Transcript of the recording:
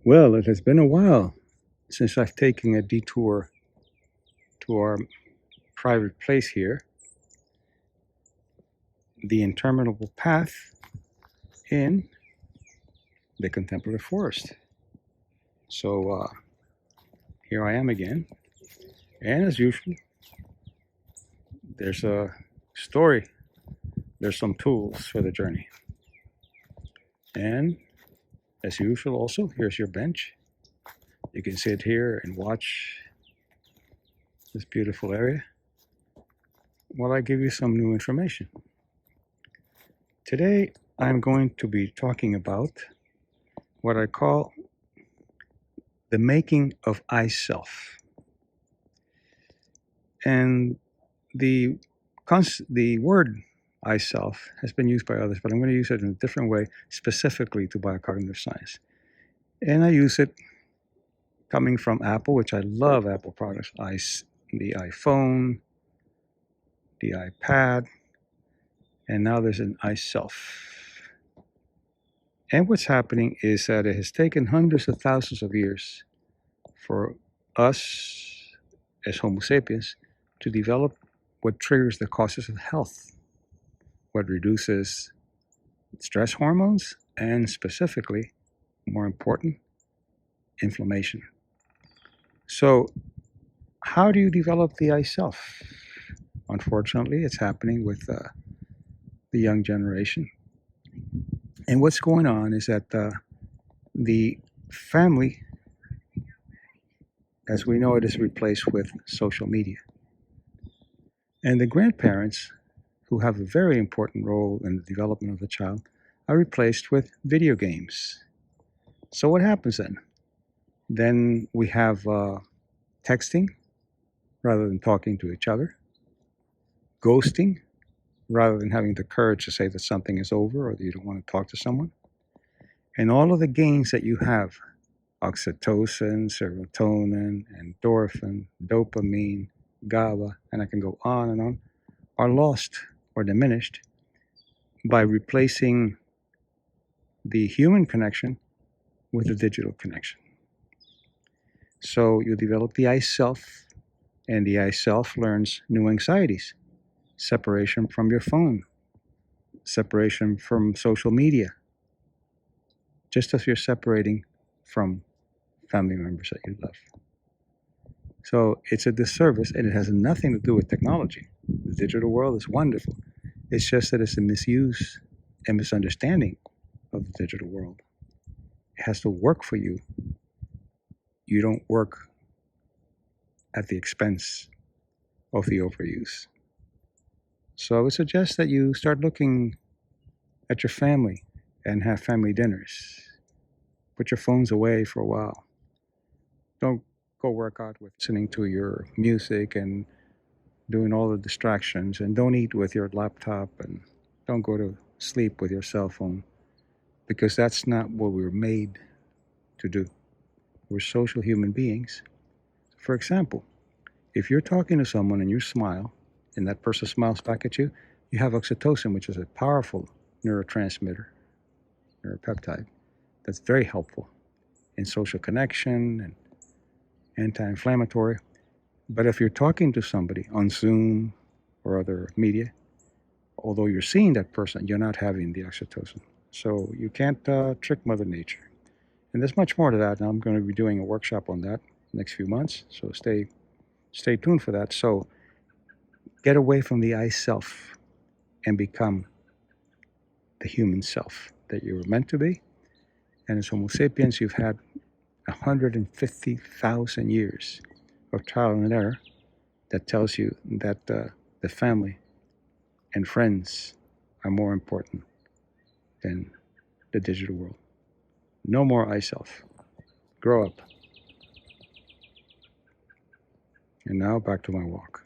Well, it has been a while since I've taken a detour to our private place here, the Interminable path in the Contemplative forest. So here I am again, and as usual, there's a story, there's some tools for the journey. And as usual, also, here's your bench. You can sit here and watch this beautiful area while I give you some new information. Today, I'm going to be talking about what I call the making of iSelf. And the word iSelf has been used by others, but I'm going to use it in a different way, specifically to biocognitive science. And I use it coming from Apple, which I love Apple products, the iPhone, the iPad, and now there's an iSelf. And what's happening is that it has taken hundreds of thousands of years for us as Homo sapiens to develop what triggers the causes of health, what reduces stress hormones, and specifically, more important, inflammation. So, how do you develop the iSelf? Unfortunately, it's happening with the young generation. And what's going on is that the family, as we know it, is replaced with social media. And the grandparents, who have a very important role in the development of the child, are replaced with video games. So what happens then? Then we have texting rather than talking to each other, ghosting rather than having the courage to say that something is over or that you don't want to talk to someone. And all of the gains that you have, oxytocin, serotonin, endorphin, dopamine, GABA, and I can go on, are lost or diminished by replacing the human connection with the digital connection. So you develop the iSelf, and the iSelf learns new anxieties, separation from your phone, separation from social media, just as you're separating from family members that you love. So it's a disservice, and it has nothing to do with technology. The digital world is wonderful. It's just that it's a misuse and misunderstanding of the digital world. It has to work for you. You don't work at the expense of the overuse. So I would suggest that you start looking at your family and have family dinners. Put your phones away for a while. Don't go work out with listening to your music and doing all the distractions, and don't eat with your laptop, and don't go to sleep with your cell phone, because that's not what we were made to do. We're social human beings. For example, if you're talking to someone and you smile and that person smiles back at you, you have oxytocin, which is a powerful neurotransmitter, neuropeptide, that's very helpful in social connection and anti-inflammatory. But if you're talking to somebody on Zoom or other media, although you're seeing that person, you're not having the oxytocin. So you can't trick Mother Nature. And there's much more to that. Now I'm going to be doing a workshop on that next few months. So stay tuned for that. So get away from the iSelf and become the human self that you were meant to be. And as Homo sapiens, you've had 150,000 years of trial and error that tells you that the family and friends are more important than the digital world. No more iSelf. Grow up. And now back to my walk.